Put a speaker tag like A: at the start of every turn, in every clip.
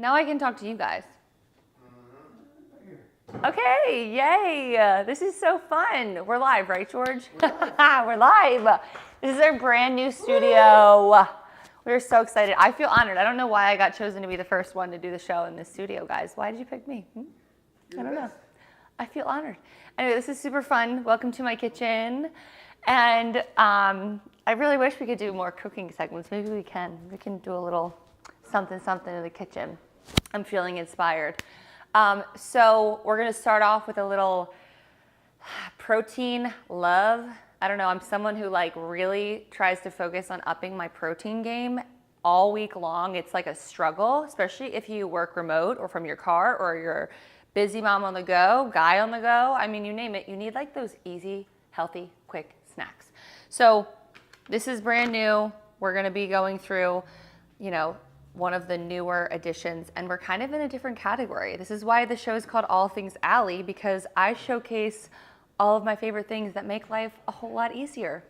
A: And now I can talk to you guys. Okay, yay. This is so fun. We're live, right, George? We're live. This is our brand new studio. We're so excited. I feel honored. I don't know why I got chosen to be the first one to do the show in this studio, guys. Why did you pick me? I don't know. I feel honored. Anyway, this is super fun. Welcome to my kitchen. And I really wish we could do more cooking segments. Maybe we can. We can do a little something in the kitchen. I'm feeling inspired. So we're going to start off with a little protein love. I don't know. I'm someone who really tries to focus on upping my protein game all week long. It's like a struggle, especially if you work remote or from your car or you're busy mom on the go, guy on the go. I mean, you name it. You need those easy, healthy, quick snacks. So this is brand new. We're going to be going through, one of the newer additions, and we're kind of in a different category. This is why the show is called All Things Allie, because I showcase all of my favorite things that make life a whole lot easier.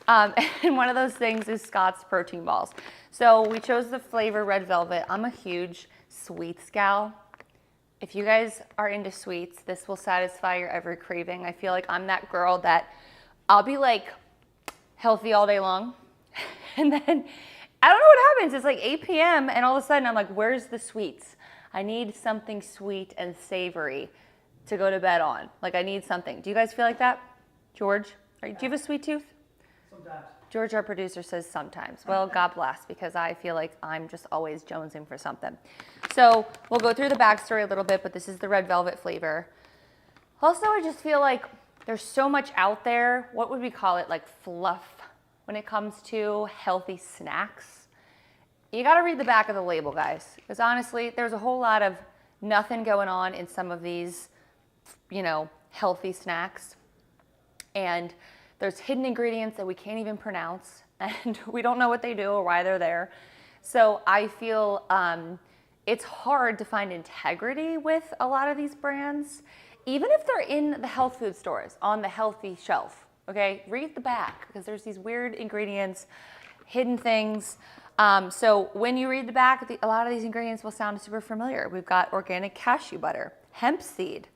A: And one of those things is Scott's protein balls. So we chose the flavor Red Velvet. I'm a huge sweets gal. If you guys are into sweets, this will satisfy your every craving. I feel like I'm that girl that I'll be healthy all day long. And then I don't know what happens. It's 8 p.m. and all of a sudden I'm like, where's the sweets? I need something sweet and savory to go to bed on. I need something. Do you guys feel like that? George, do you have a sweet tooth?
B: Sometimes.
A: George, our producer, says sometimes. Well, God bless, because I feel like I'm just always jonesing for something. So we'll go through the backstory a little bit, but this is the Red Velvet flavor. Also, I just feel like there's so much out there. What would we call it? Fluff when it comes to healthy snacks. You got to read the back of the label, guys, because honestly, there's a whole lot of nothing going on in some of these, healthy snacks. And there's hidden ingredients that we can't even pronounce, and we don't know what they do or why they're there. So I feel it's hard to find integrity with a lot of these brands, even if they're in the health food stores on the healthy shelf. Okay, read the back, because there's these weird ingredients, hidden things. So when you read the back, a lot of these ingredients will sound super familiar. We've got organic cashew butter, hemp seed,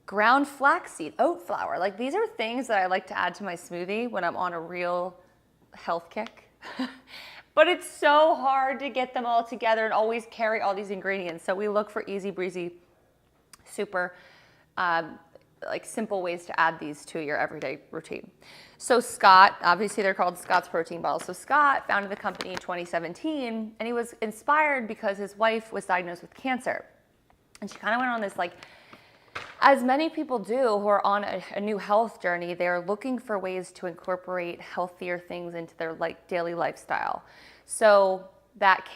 A: ground flaxseed, oat flour. These are things that I like to add to my smoothie when I'm on a real health kick. But it's so hard to get them all together and always carry all these ingredients. So we look for easy breezy, super simple ways to add these to your everyday routine. So Scott, obviously they're called Scott's protein balls. So Scott founded the company in 2017, and he was inspired because his wife was diagnosed with cancer. And she kind of went on this, as many people do who are on a new health journey, they're looking for ways to incorporate healthier things into their daily lifestyle. So that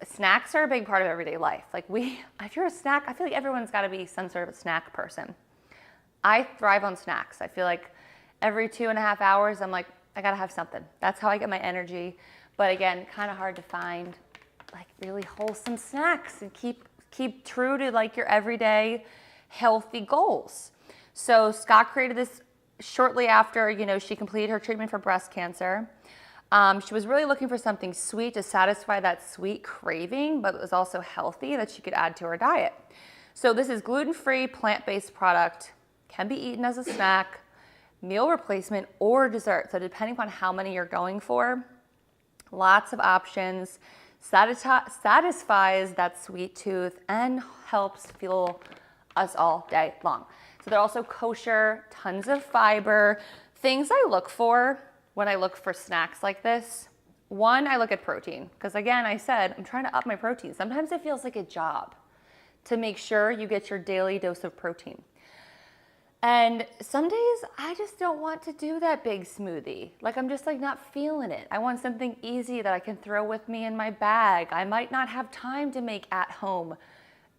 A: snacks are a big part of everyday life. If you're a snack, I feel like everyone's got to be some sort of a snack person. I thrive on snacks. I feel like every 2.5 hours, I'm I gotta have something. That's how I get my energy. But again, kind of hard to find really wholesome snacks and keep true to your everyday healthy goals. So Scott created this shortly after, she completed her treatment for breast cancer. She was really looking for something sweet to satisfy that sweet craving, but it was also healthy that she could add to her diet. So this is gluten-free, plant-based product, can be eaten as a snack, meal replacement, or dessert. So depending on how many you're going for, lots of options, satisfies that sweet tooth, and helps fuel us all day long. So they're also kosher, tons of fiber. Things I look for when I look for snacks like this. One, I look at protein, because again, I said, I'm trying to up my protein. Sometimes it feels like a job to make sure you get your daily dose of protein. And some days I just don't want to do that big smoothie. I'm just not feeling it. I want something easy that I can throw with me in my bag. I might not have time to make at home,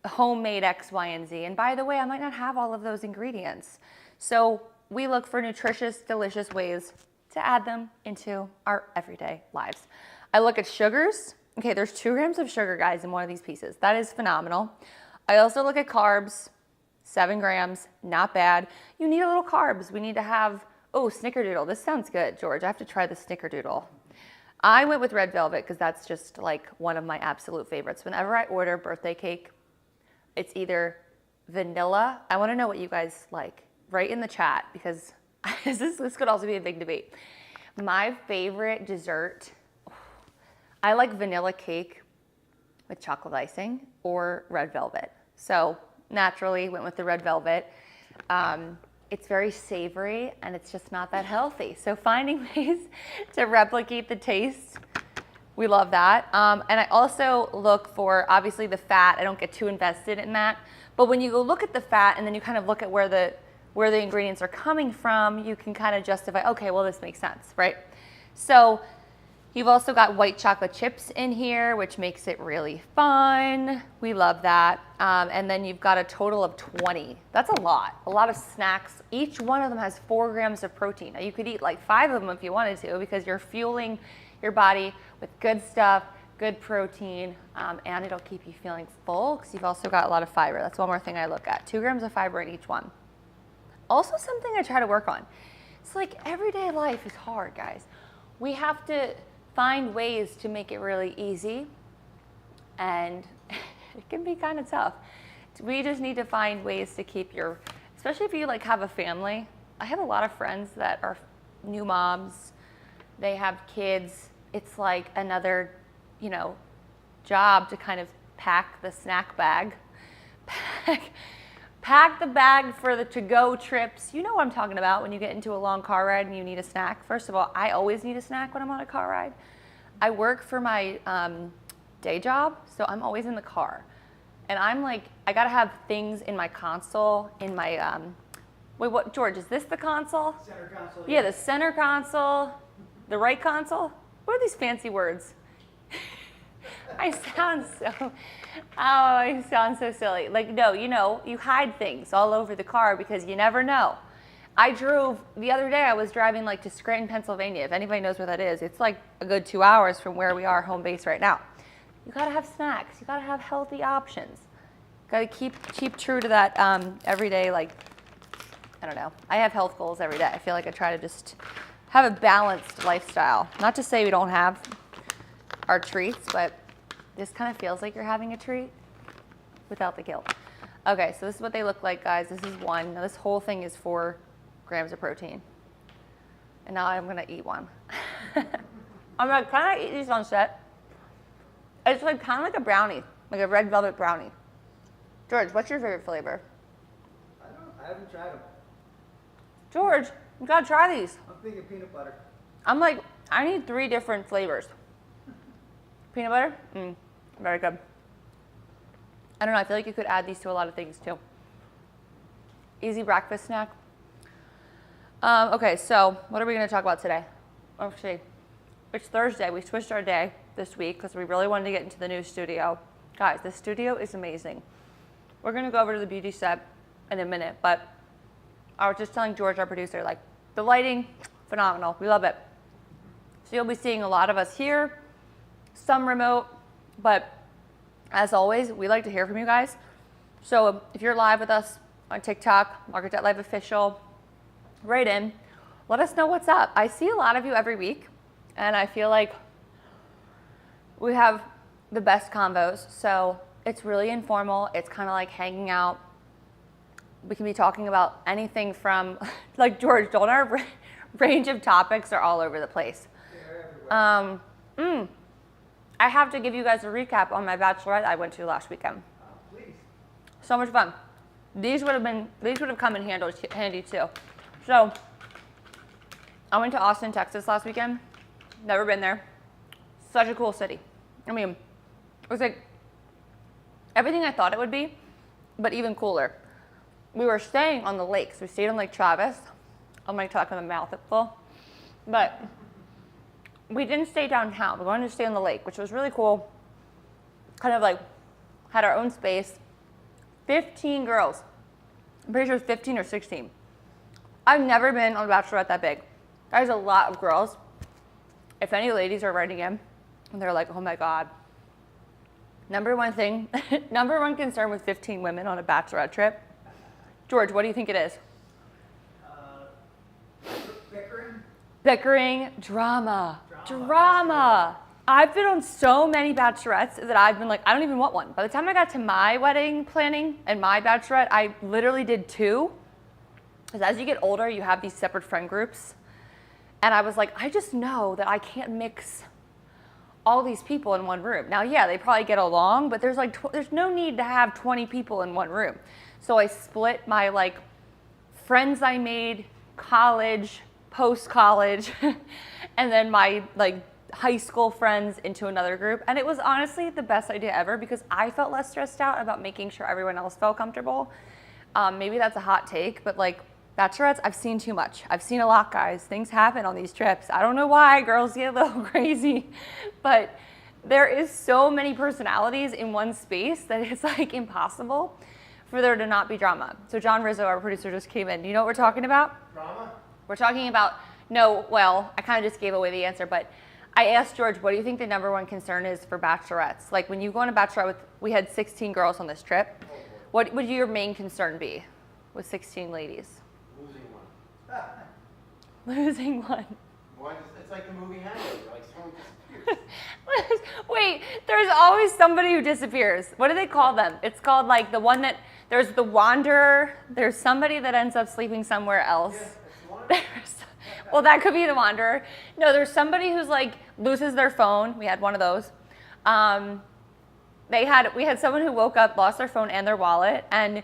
A: homemade X, Y, and Z. And by the way, I might not have all of those ingredients. So we look for nutritious, delicious ways to add them into our everyday lives. I look at sugars. Okay, there's 2 grams of sugar, guys, in one of these pieces. That is phenomenal. I also look at carbs. 7 grams, not bad. You need a little carbs. We need to have, snickerdoodle. This sounds good, George. I have to try the snickerdoodle. I went with red velvet because that's just like one of my absolute favorites. Whenever I order birthday cake, it's either vanilla. I want to know what you guys like. Write in the chat because this could also be a big debate. My favorite dessert, I like vanilla cake with chocolate icing or red velvet. So naturally went with the red velvet. It's very savory and it's just not that healthy. So finding ways to replicate the taste, we love that. And I also look for, obviously, the fat. I don't get too invested in that. But when you go look at the fat and then you kind of look at where the ingredients are coming from, you can kind of justify, okay, well, this makes sense, right? So you've also got white chocolate chips in here, which makes it really fun. We love that. And then you've got a total of 20. That's a lot of snacks. Each one of them has 4 grams of protein. Now you could eat like 5 of them if you wanted to because you're fueling your body with good stuff, good protein, and it'll keep you feeling full because you've also got a lot of fiber. That's one more thing I look at. 2 grams of fiber in each one. Also something I try to work on. It's like everyday life is hard, guys. We have to find ways to make it really easy, and it can be kind of tough. We just need to find ways to keep especially if you like have a family. I have a lot of friends that are new moms. They have kids. It's like another, job to kind of pack the snack bag, pack the bag for the to-go trips. You know what I'm talking about when you get into a long car ride and you need a snack. First of all, I always need a snack when I'm on a car ride. I work for my day job, so I'm always in the car. And I'm like, I gotta have things in my console, in my, wait, what, George, is this the console?
B: Center console.
A: Yeah, the center console, the right console. What are these fancy words? I sound so silly. Like, no, you hide things all over the car because you never know. The other day I was driving like to Scranton, Pennsylvania. If anybody knows where that is, it's like a good 2 hours from where we are home base right now. You gotta have snacks. You gotta have healthy options. Gotta keep true to that everyday, like, I don't know. I have health goals every day. I feel like I try to just have a balanced lifestyle. Not to say we don't have our treats, but this kind of feels like you're having a treat without the guilt. Okay, so this is what they look like, guys. This is one. Now this whole thing is 4 grams of protein. And now I'm gonna eat one. I'm like, can I eat these on set? It's like kind of like a brownie, like a red velvet brownie. George, what's your favorite flavor?
B: I haven't tried them.
A: George, you gotta try these.
B: I'm thinking peanut butter.
A: I'm like, I need 3 different flavors. Peanut butter? Very good. I don't know, I feel like you could add these to a lot of things too. Easy breakfast snack. Okay, so what are we gonna talk about today? Actually, it's Thursday. We switched our day this week because we really wanted to get into the new studio. Guys, the studio is amazing. We're gonna go over to the beauty set in a minute, but I was just telling George, our producer, like, the lighting, phenomenal. We love it. So you'll be seeing a lot of us here, some remote, but as always, we like to hear from you guys. So if you're live with us on TikTok, MARKET.live official, right in, let us know what's up. I see a lot of you every week, and I feel like we have the best convos. So it's really informal. It's kind of like hanging out. We can be talking about anything from, like George, our range of topics are all over the place. I have to give you guys a recap on my bachelorette I went to last weekend.
B: Please.
A: So much fun. These would have come in handy too. So I went to Austin, Texas last weekend. Never been there. Such a cool city. I mean, it was like everything I thought it would be, but even cooler. We were staying on the lakes. We stayed on Lake Travis. I'm like talking with a mouth full. But we didn't stay downtown. We wanted to stay on the lake, which was really cool. Kind of like had our own space. 15 girls. I'm pretty sure it was 15 or 16. I've never been on a bachelorette that big. There's a lot of girls. If any ladies are writing in and they're like, oh my God. Number one concern with 15 women on a bachelorette trip. George, what do you think it is?
B: Bickering.
A: Bickering, drama. I've been on so many bachelorettes that I've been like, I don't even want one. By the time I got to my wedding planning and my bachelorette, I literally did 2. Because as you get older, you have these separate friend groups. And I was like, I just know that I can't mix all these people in one room. Now, yeah, they probably get along, but there's like, there's no need to have 20 people in one room. So I split my like friends I made, college, post-college, and then my like high school friends into another group. And it was honestly the best idea ever because I felt less stressed out about making sure everyone else felt comfortable. Maybe that's a hot take, but like bachelorettes, I've seen too much. I've seen a lot, guys. Things happen on these trips. I don't know why girls get a little crazy, but there is so many personalities in one space that it's like impossible for there to not be drama. So John Rizzo, our producer, just came in. Do you know what we're talking about?
B: Drama?
A: We're talking about, no, well, I kind of just gave away the answer, but I asked George, what do you think the #1 concern is for bachelorettes? Like when you go on a bachelorette with, we had 16 girls on this trip. What would your main concern be with 16 ladies? Losing one.
C: It's like the movie Hangover, like someone disappears.
A: Wait, there's always somebody who disappears. What do they call them? It's called like the one that, there's the wanderer, there's somebody that ends up sleeping somewhere else.
C: Yeah, it's the one.
A: Well, that could be the wanderer. No, there's somebody who's like loses their phone. We had one of those. We had someone who woke up, lost their phone and their wallet, and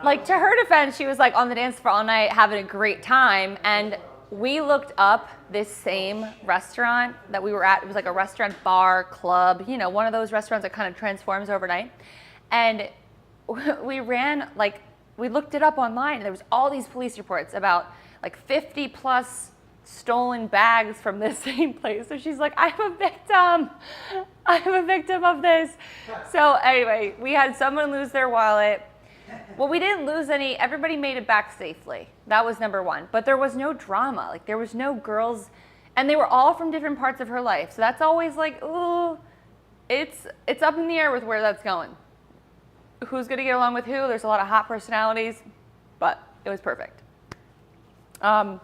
A: like to her defense, she was like on the dance floor all night having a great time. And we looked up this same restaurant that we were at. It was like a restaurant, bar, club, you know, one of those restaurants that kind of transforms overnight. And we looked it up online, and there was all these police reports about like 50 plus stolen bags from this same place. So she's like, I'm a victim. I'm a victim of this. So anyway, we had someone lose their wallet. Well, we didn't lose any. Everybody made it back safely. That was #1. But there was no drama. Like there was no girls, and they were all from different parts of her life. So that's always like, ooh, it's up in the air with where that's going. Who's gonna get along with who? There's a lot of hot personalities, but it was perfect. So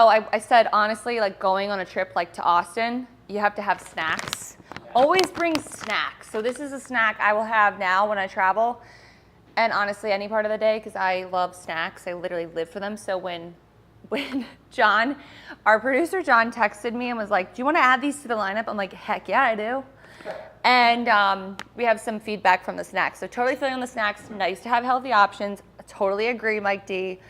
A: I said, honestly, like going on a trip like to Austin, you have to have snacks. Always bring snacks. So this is a snack I will have now when I travel. And honestly, any part of the day, because I love snacks. I literally live for them. So when John, our producer John, texted me and was like, do you want to add these to the lineup? I'm like, heck yeah, I do. And we have some feedback from the snacks. So totally feeling on the snacks. Nice to have healthy options. I totally agree, Mike D.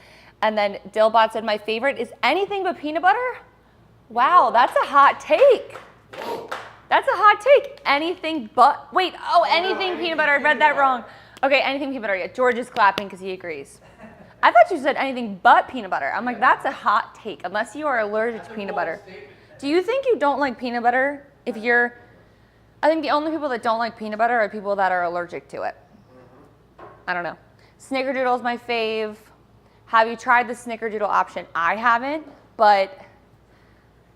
A: And then Dillbot said, my favorite is anything but peanut butter. Wow, that's a hot take. That's a hot take. Anything but, anything peanut butter. I read that wrong. Okay, anything peanut butter. Yeah, George is clapping because he agrees. I thought you said anything but peanut butter. I'm like, that's a hot take, unless you are allergic to peanut butter. Do you think you don't like peanut butter if you're, I think the only people that don't like peanut butter are people that are allergic to it. I don't know. Snickerdoodle is my fave. Have you tried the Snickerdoodle option? I haven't, but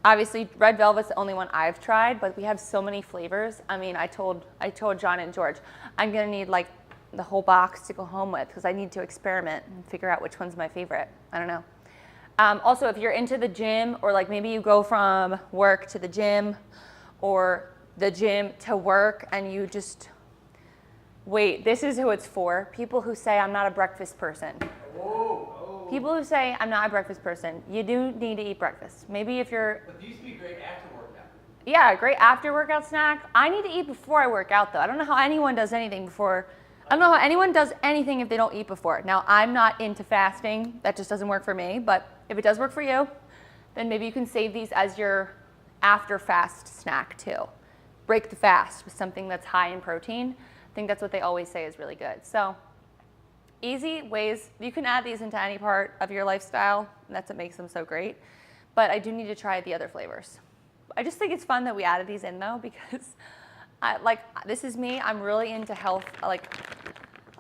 A: obviously red velvet's the only one I've tried, but we have so many flavors. I mean, I told John and George, I'm gonna need like the whole box to go home with because I need to experiment and figure out which one's my favorite. I don't know. Also, if you're into the gym, or like maybe you go from work to the gym or the gym to work and you just, wait, this is who it's for. People who say, I'm not a breakfast person. People who say, I'm not a breakfast person. You do need to eat breakfast. Maybe if you're...
C: But these would be great after workout.
A: Yeah, great after workout snack. I need to eat before I work out though. I don't know how anyone does anything before. I don't know how anyone does anything if they don't eat before. Now, I'm not into fasting. That just doesn't work for me. But if it does work for you, then maybe you can save these as your after fast snack too. Break the fast with something that's high in protein. I think that's what they always say is really good. So easy ways. You can add these into any part of your lifestyle. And that's what makes them so great. But I do need to try the other flavors. I just think it's fun that we added these in though, because this is me. I'm really into health.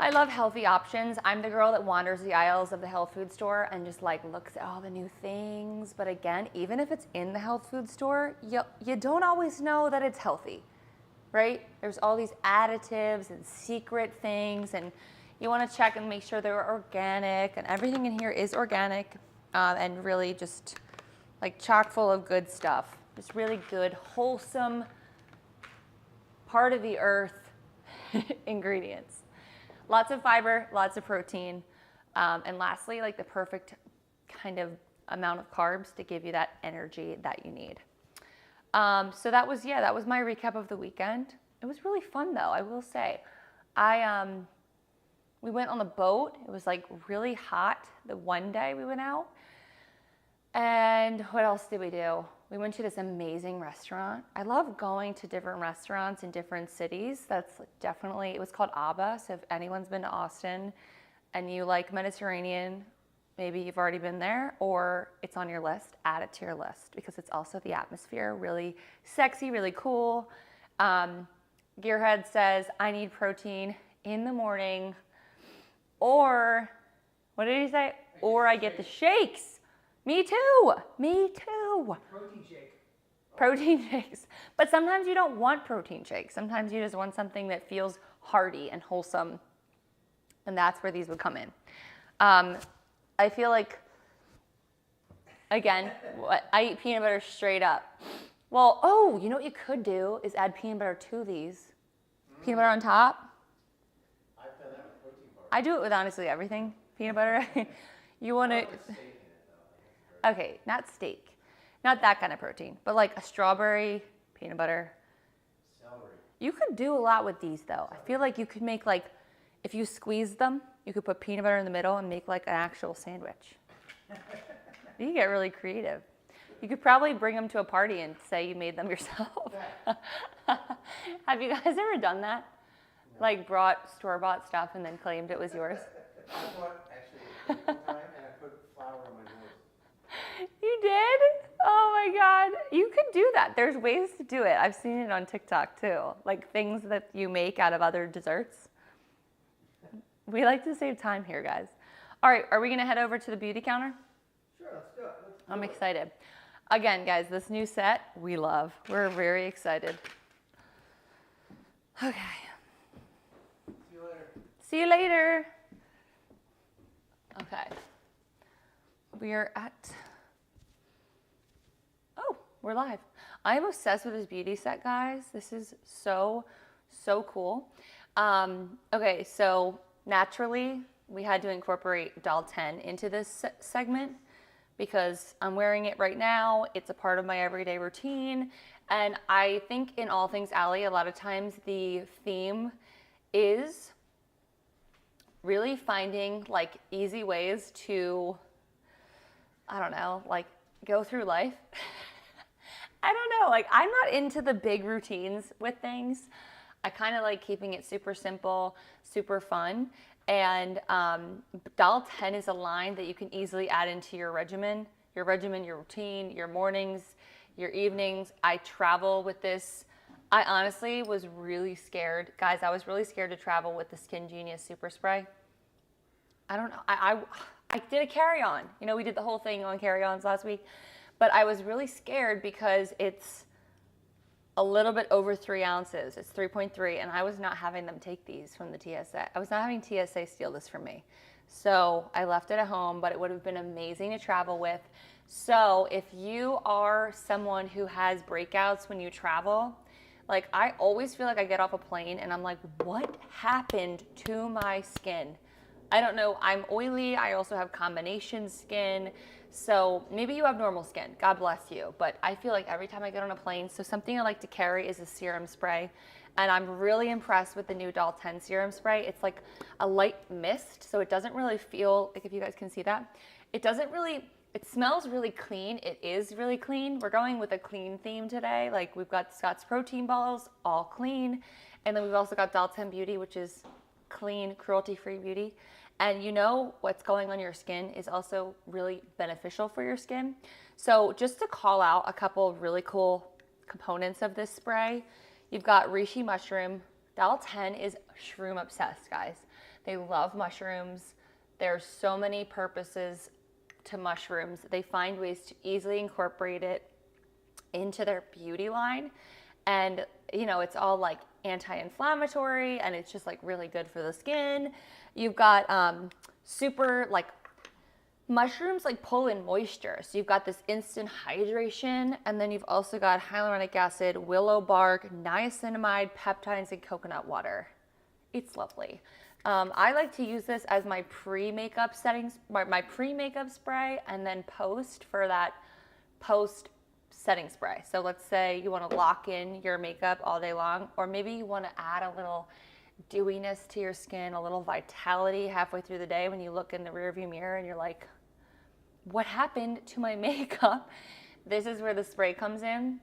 A: I love healthy options. I'm the girl that wanders the aisles of the health food store and just like looks at all the new things. But again, even if it's in the health food store, you don't always know that it's healthy, right? There's all these additives and secret things, and you want to check and make sure they're organic, and everything in here is organic, and really just like chock full of good stuff. Just really good, wholesome, part of the earth ingredients. Lots of fiber, lots of protein, and lastly, like the perfect kind of amount of carbs to give you that energy that you need. So that was my recap of the weekend. It was really fun though, I will say. We went on the boat. It was like really hot the one day we went out. And what else did we do? We went to this amazing restaurant. I love going to different restaurants in different cities. That's definitely, it was called Abba. So if anyone's been to Austin and you like Mediterranean, maybe you've already been there or it's on your list, add it to your list because it's also the atmosphere, really sexy, really cool. Gearhead says, I need protein in the morning or, what did he say? Or I get the shakes. Me too. Me too.
B: Protein shake.
A: Protein shakes. But sometimes you don't want protein shakes. Sometimes you just want something that feels hearty and wholesome. And that's where these would come in. I feel like, again, I eat peanut butter straight up. Well, oh, you know what you could do is add peanut butter to these. Peanut butter on top.
C: I've done that with protein bars.
A: I do it with honestly everything. Peanut butter. You want to...
C: Steak in it though.
A: Okay, not steak. Not that kind of protein, but like a strawberry, peanut butter.
C: Celery.
A: You could do a lot with these though. I feel like you could make like, if you squeeze them, you could put peanut butter in the middle and make like an actual sandwich. You can get really creative. You could probably bring them to a party and say you made them yourself. Have you guys ever done that?
C: No.
A: Like brought store-bought stuff and then claimed it was yours?
C: I bought actually one time and I put flour on my nose.
A: You did? Oh my God. You could do that. There's ways to do it. I've seen it on TikTok too. Like things that you make out of other desserts. We like to save time here, guys. All right, are we gonna head over to the beauty counter?
B: Sure, let's do it.
A: I'm excited. Again, guys, this new set, we love. We're very excited. Okay.
C: See you later.
A: See you later. Okay. We are at, oh, we're live. I'm obsessed with this beauty set, guys. This is so, so cool. Okay, so naturally, we had to incorporate Doll 10 into this segment because I'm wearing it right now. It's a part of my everyday routine. And I think in all things Allie, a lot of times the theme is really finding like easy ways to, I don't know, like go through life. I don't know, like I'm not into the big routines with things. I kind of like keeping it super simple, super fun. And Doll 10 is a line that you can easily add into your regimen, your routine, your mornings, your evenings. I travel with this. I honestly was really scared. Guys, I was really scared to travel with the Skin Genius Super Spray. I don't know. I did a carry-on. You know, we did the whole thing on carry-ons last week. But I was really scared because it's a little bit over 3 ounces. It's 3.3, and I was not having them take these from the TSA. I was not having TSA steal this from me. So I left it at home, but it would have been amazing to travel with. So if you are someone who has breakouts when you travel, like I always feel like I get off a plane and I'm like, what happened to my skin? I don't know, I'm oily, I also have combination skin, so maybe you have normal skin, God bless you, but I feel like every time I get on a plane, so something I like to carry is a serum spray, and I'm really impressed with the new Doll 10 serum spray. It's like a light mist, so it doesn't really feel, like if you guys can see that, it doesn't really, it smells really clean, it is really clean. We're going with a clean theme today, like we've got Scott's protein balls, all clean, and then we've also got Doll 10 Beauty, which is clean, cruelty-free beauty. And you know what's going on your skin is also really beneficial for your skin. So just to call out a couple of really cool components of this spray, you've got reishi mushroom. Doll 10 is shroom obsessed, guys. They love mushrooms. There's so many purposes to mushrooms. They find ways to easily incorporate it into their beauty line. And you know, it's all like anti-inflammatory and it's just like really good for the skin. You've got super like mushrooms like pull in moisture. So you've got this instant hydration, and then you've also got hyaluronic acid, willow bark, niacinamide, peptides, and coconut water. It's lovely. I like to use this as my pre-makeup settings, my pre-makeup spray, and then post for that post setting spray. So let's say you want to lock in your makeup all day long, or maybe you want to add a little dewiness to your skin, a little vitality halfway through the day when you look in the rearview mirror and you're like, what happened to my makeup? This is where the spray comes in.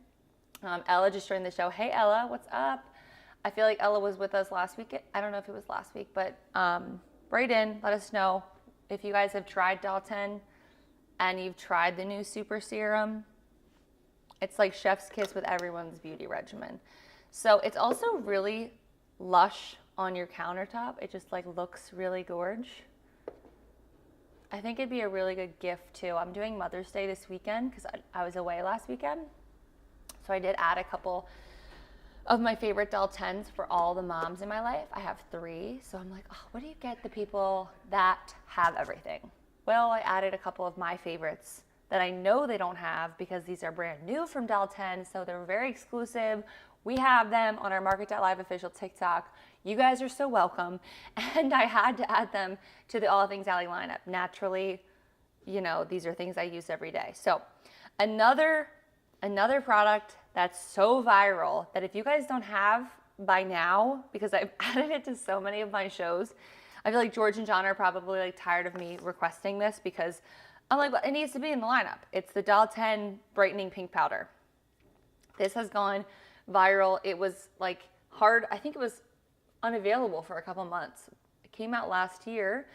A: Ella just joined the show. Hey Ella, what's up? I feel like Ella was with us last week. I don't know if it was last week, but write in, let us know if you guys have tried Dalton and you've tried the new super serum. It's like chef's kiss with everyone's beauty regimen. So it's also really lush on your countertop. It just like looks really gorge. I think it'd be a really good gift too. I'm doing Mother's Day this weekend because I was away last weekend. So I did add a couple of my favorite Daltons for all the moms in my life. I have 3. So I'm like, oh, what do you get the people that have everything? Well, I added a couple of my favorites that I know they don't have because these are brand new from Dalton. So they're very exclusive. We have them on our Market.live official TikTok. You guys are so welcome. And I had to add them to the All Things Ally lineup. Naturally, you know, these are things I use every day. So another product that's so viral that if you guys don't have by now, because I've added it to so many of my shows, I feel like George and John are probably like tired of me requesting this because I'm like, well, it needs to be in the lineup. It's the Dalton Brightening Pink Powder. This has gone viral. It was like hard. I think it was unavailable for a couple months. It came out last year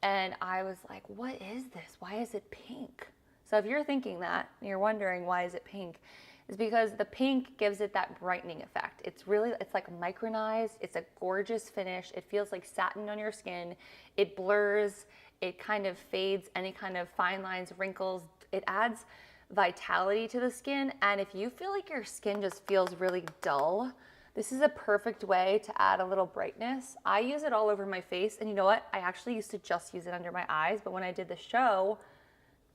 A: and I was like, what is this? Why is it pink? So if you're thinking that and you're wondering why is it pink, it's because the pink gives it that brightening effect. It's like micronized. It's a gorgeous finish. It feels like satin on your skin. It blurs. It kind of fades any kind of fine lines, wrinkles. It adds vitality to the skin. And if you feel like your skin just feels really dull, this is a perfect way to add a little brightness. I use it all over my face. And you know what? I actually used to just use it under my eyes. But when I did the show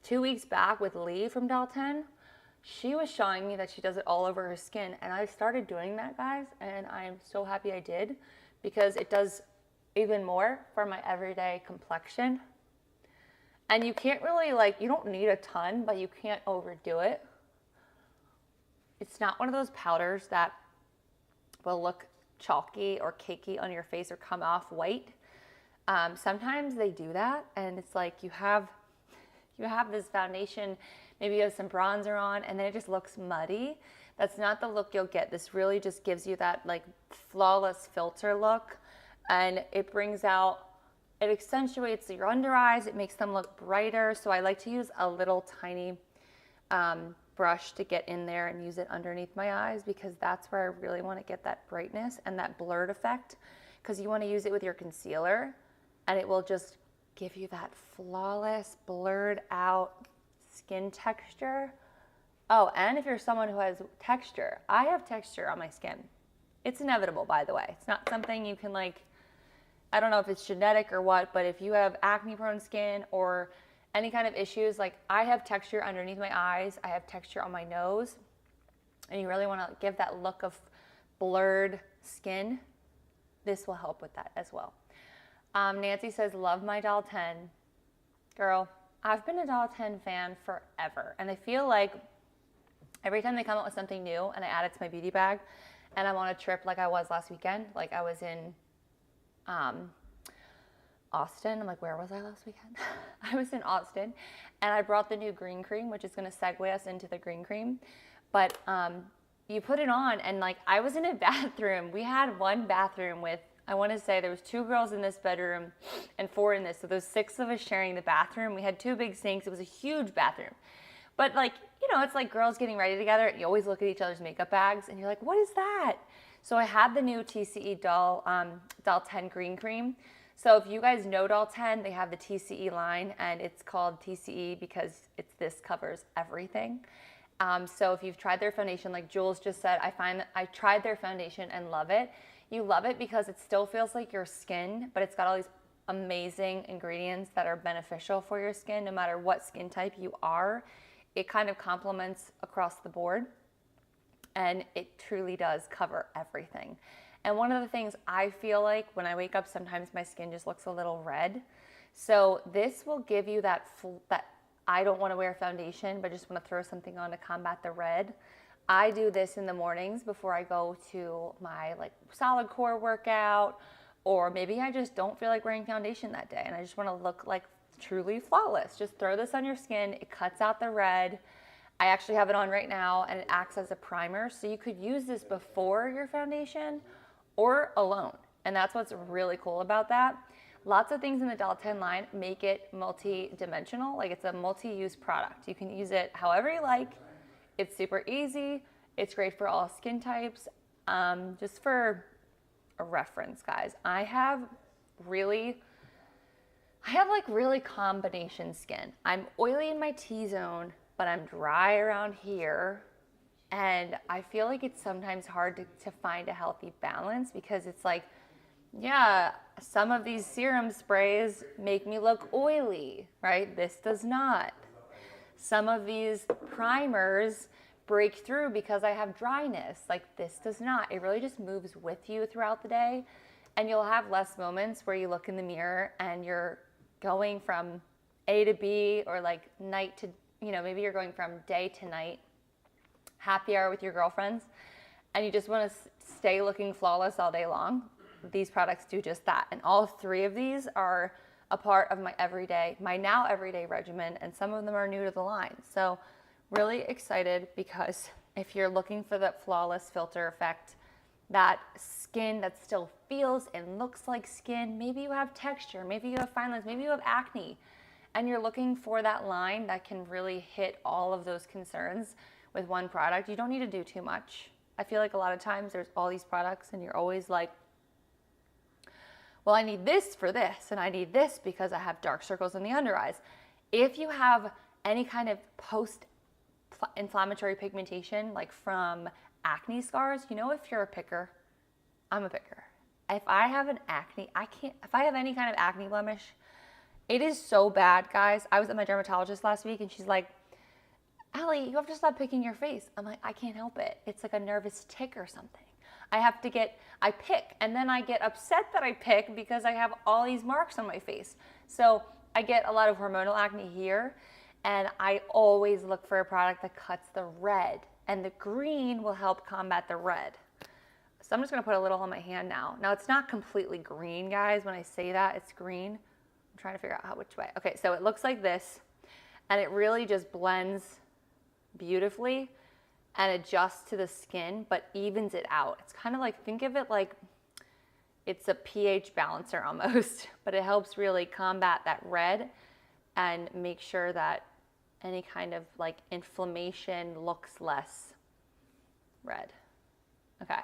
A: 2 weeks back with Lee from Dalton, she was showing me that she does it all over her skin. And I started doing that, guys. And I'm so happy I did because it does even more for my everyday complexion. And you can't really you don't need a ton, but you can't overdo it. It's not one of those powders that will look chalky or cakey on your face or come off white. Sometimes they do that and it's like you have this foundation, maybe you have some bronzer on and then it just looks muddy. That's not the look you'll get. This really just gives you that like flawless filter look and it accentuates your under eyes. It makes them look brighter. So I like to use a little tiny brush to get in there and use it underneath my eyes because that's where I really want to get that brightness and that blurred effect because you want to use it with your concealer and it will just give you that flawless, blurred out skin texture. Oh, and if you're someone who has texture, I have texture on my skin. It's inevitable, by the way. It's not something you can I don't know if it's genetic or what, but if you have acne prone skin or any kind of issues, like I have texture underneath my eyes, I have texture on my nose, and you really want to give that look of blurred skin, this will help with that as well. Nancy says, love my Dalton. Girl, I've been a Dalton fan forever, and I feel like every time they come out with something new and I add it to my beauty bag, and I'm on a trip like I was last weekend, like I was in Austin. I'm like, where was I last weekend? I was in Austin and I brought the new green cream, which is going to segue us into the green cream. But you put it on and I was in a bathroom. We had one bathroom with, I want to say there was 2 girls in this bedroom and 4 in this. So there's 6 of us sharing the bathroom. We had 2 big sinks. It was a huge bathroom. But it's like girls getting ready together. You always look at each other's makeup bags and you're like, what is that? So I had the new TCE Dalton Green Cream. So if you guys know Dalton, they have the TCE line and it's called TCE because this covers everything. So if you've tried their foundation, like Jules just said, I find that I tried their foundation and love it. You love it because it still feels like your skin, but it's got all these amazing ingredients that are beneficial for your skin, no matter what skin type you are. It kind of complements across the board, and it truly does cover everything. And one of the things I feel like when I wake up, sometimes my skin just looks a little red. So this will give you that I don't want to wear foundation, but just want to throw something on to combat the red. I do this in the mornings before I go to my like solid core workout, or maybe I just don't feel like wearing foundation that day and I just want to look like truly flawless. Just throw this on your skin. It cuts out the red. I actually have it on right now, and it acts as a primer. So you could use this before your foundation or alone. And that's what's really cool about that. Lots of things in the Del-10 line make it multi-dimensional. Like, it's a multi-use product. You can use it however you like. It's super easy. It's great for all skin types. Just for a reference, guys, I have like really combination skin. I'm oily in my T-zone, but I'm dry around here. And I feel like it's sometimes hard to find a healthy balance, because it's like, yeah, some of these serum sprays make me look oily, right? This does not. Some of these primers break through because I have dryness. Like, this does not. It really just moves with you throughout the day, and you'll have less moments where you look in the mirror and you're going from A to B, or like night to, maybe you're going from day to night, happy hour with your girlfriends, and you just want to stay looking flawless all day long. These products do just that. And all three of these are a part of my now everyday regimen, and some of them are new to the line. So really excited, because if you're looking for that flawless filter effect, that skin that still feels and looks like skin, maybe you have texture, maybe you have fine lines, maybe you have acne, and you're looking for that line that can really hit all of those concerns with one product, you don't need to do too much. I feel like a lot of times there's all these products and you're always like, well, I need this for this, and I need this because I have dark circles in the under eyes. If you have any kind of post-inflammatory pigmentation, like from acne scars, if you're a picker, I'm a picker. If I have if I have any kind of acne blemish, it is so bad, guys. I was at my dermatologist last week, and she's like, Allie, you have to stop picking your face. I'm like, I can't help it. It's like a nervous tick or something. I pick, and then I get upset that I pick because I have all these marks on my face. So I get a lot of hormonal acne here, and I always look for a product that cuts the red, and the green will help combat the red. So I'm just gonna put a little on my hand now. Now, it's not completely green, guys. When I say that, it's green. I'm trying to figure out which way. Okay, so it looks like this, and it really just blends beautifully and adjusts to the skin, but evens it out. It's kind of like, think of it like it's a pH balancer almost, but it helps really combat that red and make sure that any kind of like inflammation looks less red. Okay,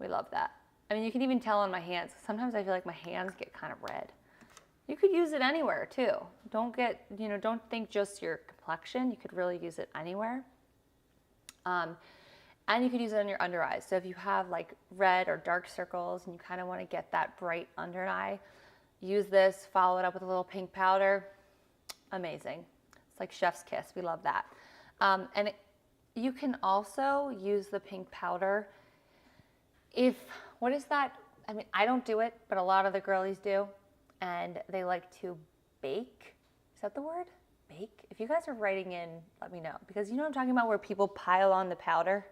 A: we love that. I mean, you can even tell on my hands. Sometimes I feel like my hands get kind of red. You could use it anywhere too. Don't think just your complexion. You could really use it anywhere. And you could use it on your under eyes. So if you have like red or dark circles and you kind of want to get that bright under eye, use this, follow it up with a little pink powder. Amazing. It's like chef's kiss. We love that. You can also use the pink powder what is that? I mean, I don't do it, but a lot of the girlies do. And they like to bake. Is that the word? Bake? If you guys are writing in, let me know. Because you know what I'm talking about, where people pile on the powder?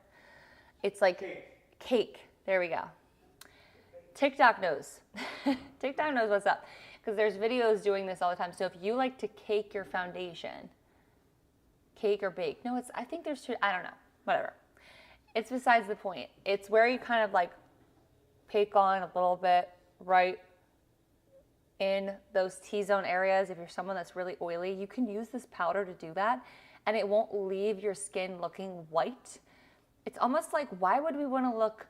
A: It's like cake. There we go. TikTok knows. TikTok knows what's up. Because there's videos doing this all the time. So if you like to cake your foundation, cake or bake. No, I think there's two, I don't know. Whatever. It's besides the point. It's where you kind of like cake on a little bit right in those T-zone areas. If you're someone that's really oily, you can use this powder to do that, and it won't leave your skin looking white. It's almost like, why would we want to look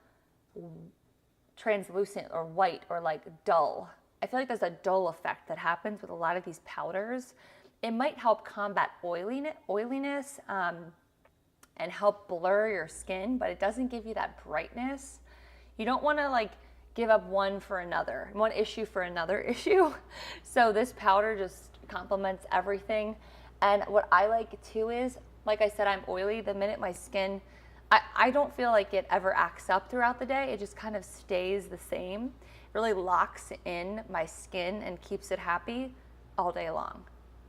A: translucent or white or like dull? I feel like there's a dull effect that happens with a lot of these powders. It might help combat oiliness and help blur your skin, but it doesn't give you that brightness. You don't want to like give up one for another, one issue for another issue. So this powder just complements everything. And what I like too is, like I said, I'm oily. The minute my skin, I don't feel like it ever acts up throughout the day. It just kind of stays the same. It really locks in my skin and keeps it happy all day long.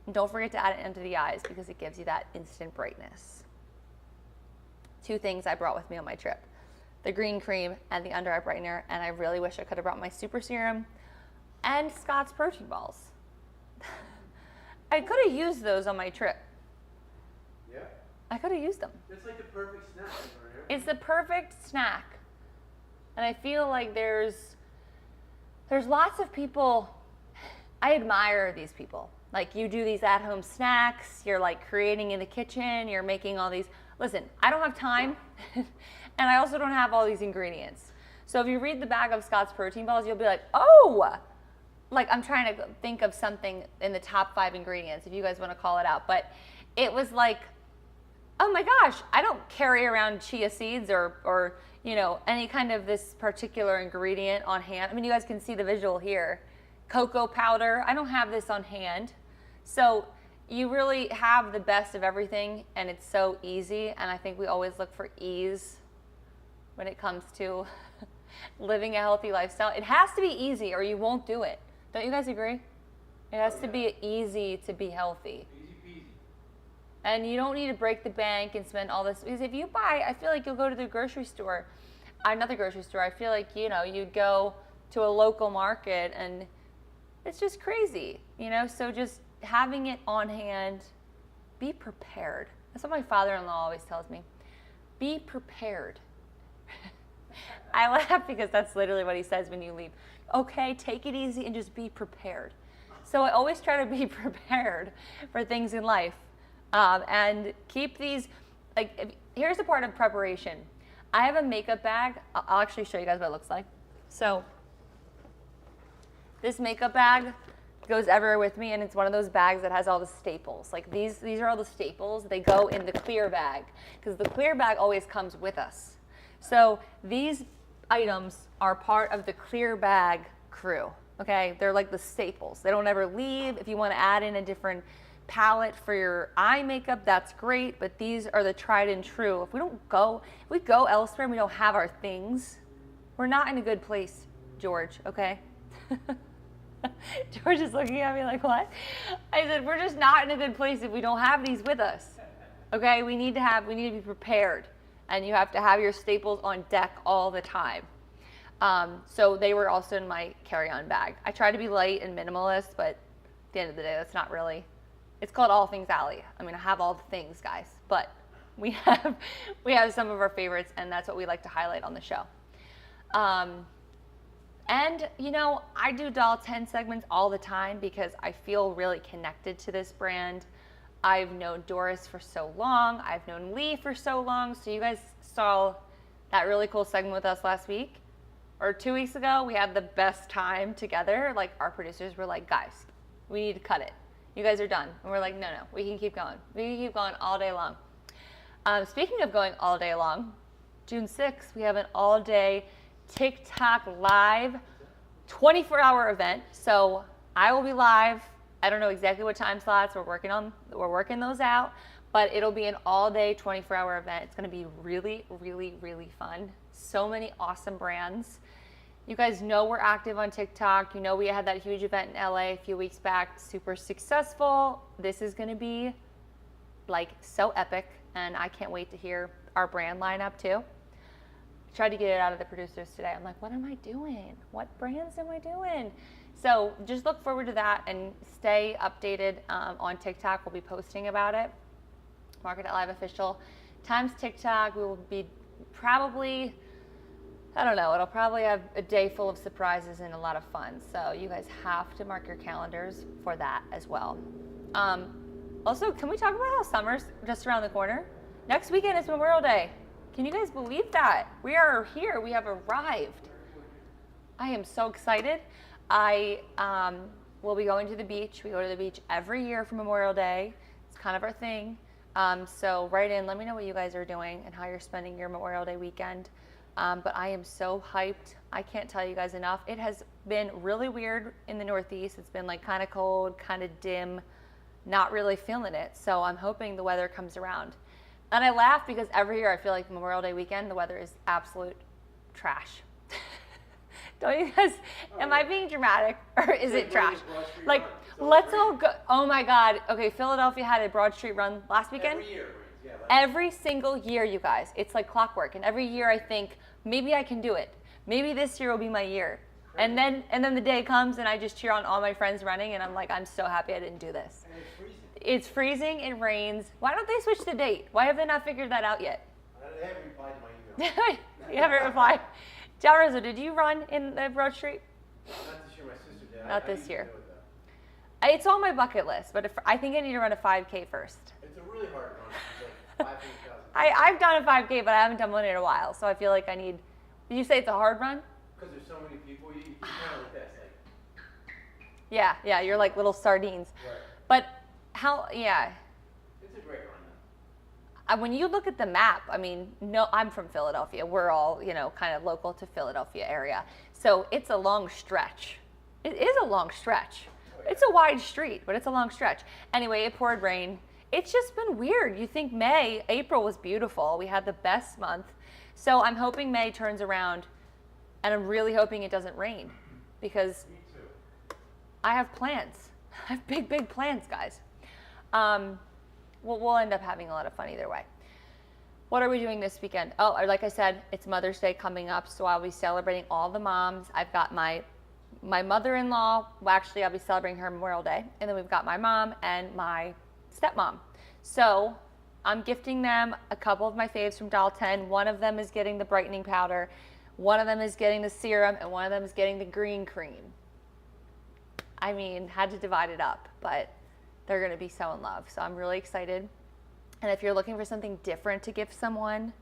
A: And don't forget to add it under the eyes because it gives you that instant brightness. 2 things I brought with me on my trip: the green cream and the under eye brightener. And I really wish I could have brought my super serum and Scott's protein balls. I could have used those on my trip.
C: Yeah.
A: I could have used them.
C: It's like the perfect snack. Right?
A: It's the perfect snack. And I feel like there's lots of people, I admire these people. Like, you do these at-home snacks, you're like creating in the kitchen, you're making all these. Listen, I don't have time, and I also don't have all these ingredients. So if you read the bag of Scott's protein balls, you'll be like, oh, like I'm trying to think of something in the top 5 ingredients, if you guys want to call it out. But it was like, oh my gosh, I don't carry around chia seeds or you know, any kind of this particular ingredient on hand. I mean, you guys can see the visual here. Cocoa powder, I don't have this on hand. So you really have the best of everything, and it's so easy. And I think we always look for ease when it comes to living a healthy lifestyle. It has to be easy or you won't do it. Don't you guys agree? It has to be easy to be healthy.
C: Easy peasy.
A: And you don't need to break the bank and spend all this. Because if you buy, I feel like you'll go to the grocery store, not the grocery store, I feel like, you know, you'd go to a local market and it's just crazy, you know? So just having it on hand, be prepared. That's what my father-in-law always tells me. Be prepared. I laugh because that's literally what he says when you leave. Okay, take it easy and just be prepared. So I always try to be prepared for things in life. And keep these, like, here's the part of preparation. I have a makeup bag. I'll actually show you guys what it looks like. So this makeup bag goes everywhere with me, and it's one of those bags that has all the staples. Like these are all the staples. They go in the clear bag because the clear bag always comes with us. So these items are part of the clear bag crew, okay? They're like the staples. They don't ever leave. If you want to add in a different palette for your eye makeup, that's great, but these are the tried and true. If we go elsewhere and we don't have our things, we're not in a good place, George, okay? George is looking at me like, what? I said, we're just not in a good place if we don't have these with us, okay? We need to be prepared, and you have to have your staples on deck all the time. So they were also in my carry-on bag. I try to be light and minimalist, but at the end of the day, that's not really. It's called All Things Allie. I mean, I have all the things, guys, but we have some of our favorites, and that's what we like to highlight on the show. And, you know, I do Doll 10 segments all the time because I feel really connected to this brand. I've known Doris for so long. I've known Lee for so long. So you guys saw that really cool segment with us last week or 2 weeks ago. We had the best time together. Like, our producers were like, guys, we need to cut it. You guys are done. And we're like, no, we can keep going. We can keep going all day long. Speaking of going all day long, June 6th, we have an all-day TikTok live 24-hour event. So I will be live. I don't know exactly what time slots we're working those out, but it'll be an all-day 24-hour event. It's going to be really, really, really fun. So many awesome brands. You guys know we're active on TikTok. You know we had that huge event in LA a few weeks back, super successful. This is going to be like so epic, and I can't wait to hear our brand lineup too. I tried to get it out of the producers today. I'm like, what am I doing? What brands am I doing? So just look forward to that and stay updated on TikTok. We'll be posting about it. MARKET.live official times TikTok. We will be probably, I don't know, it'll probably have a day full of surprises and a lot of fun. So you guys have to mark your calendars for that as well. Also, can we talk about how summer's just around the corner? Next weekend is Memorial Day. Can you guys believe that? We are here. We have arrived. I am so excited. I will be going to the beach. We go to the beach every year for Memorial Day. It's kind of our thing. So write in. Let me know what you guys are doing and how you're spending your Memorial Day weekend. But I am so hyped. I can't tell you guys enough. It has been really weird in the Northeast. It's been like kind of cold, kind of dim, not really feeling it. So I'm hoping the weather comes around. And I laugh because every year I feel like Memorial Day weekend, the weather is absolute trash. Don't you guys, am I being dramatic or is it trash? Like, let's all go, oh my God. Okay, Philadelphia had a Broad Street run last weekend.
C: Every year, yeah.
A: Every single year, you guys. It's like clockwork. And every year I think, maybe I can do it. Maybe this year will be my year. And then the day comes and I just cheer on all my friends running and I'm like, I'm so happy I didn't do this.
C: And it's freezing.
A: It's freezing, it rains. Why don't they switch the date? Why have they not figured that out yet?
C: They haven't replied to my email.
A: You haven't replied. Jalrosa, did you run in the Broad Street?
C: Not this year, my sister did.
A: Not
C: I
A: this
C: used to
A: year.
C: do it, though.
A: It's on my bucket list, but I think I need to run a 5K first.
C: It's a really hard run. It's like 5,000.
A: I've done a 5K, but I haven't done one in a while, so I feel like I need. Did you say it's a hard run?
C: Because there's so many people, you kind of like this. Like,
A: Yeah, you're like little sardines.
C: right.
A: But how, yeah.
C: It's a great run, though.
A: When you look at the map, I mean, no, I'm from Philadelphia. We're all, kind of local to Philadelphia area. So it's a long stretch. It is a long stretch.
C: Oh, yeah.
A: It's a wide street, but it's a long stretch. Anyway, it poured rain. It's just been weird. You think April was beautiful. We had the best month. So I'm hoping May turns around, and I'm really hoping it doesn't rain because
C: Me too.
A: I have plans. I have big, big plans, guys. We'll end up having a lot of fun either way. What are we doing this weekend? Oh, like I said, it's Mother's Day coming up, so I'll be celebrating all the moms. I've got my mother-in-law. Well, actually, I'll be celebrating her Memorial Day, and then we've got my mom and my stepmom. So I'm gifting them a couple of my faves from Doll 10. One of them is getting the brightening powder, one of them is getting the serum, and one of them is getting the green cream. I mean, had to divide it up, but they're going to be so in love. So I'm really excited. And if you're looking for something different to gift someone,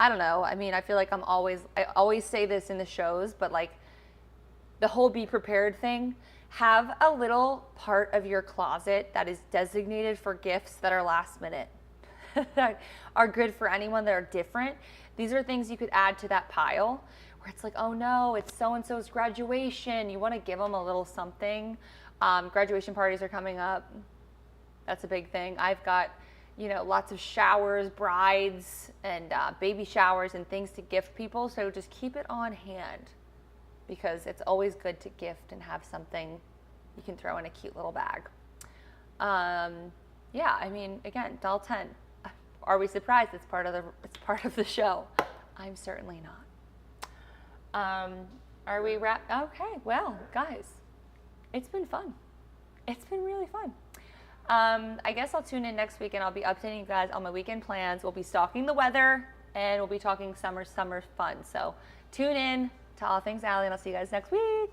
A: I don't know. I mean, I feel like I always say this in the shows, but like the whole be prepared thing, have a little part of your closet that is designated for gifts that are last minute, that are good for anyone that are different. These are things you could add to that pile where it's like, oh no, it's so-and-so's graduation. You want to give them a little something. Graduation parties are coming up. That's a big thing. I've got, lots of showers, brides, and baby showers and things to gift people. So just keep it on hand because it's always good to gift and have something you can throw in a cute little bag. Yeah, I mean, again, Doll 10. Are we surprised? It's part of the show. I'm certainly not. Are we wrapped? Okay, well, guys, it's been fun. It's been really fun. I guess I'll tune in next week and I'll be updating you guys on my weekend plans. We'll be stalking the weather and we'll be talking summer fun. So tune in to All Things Allie and I'll see you guys next week.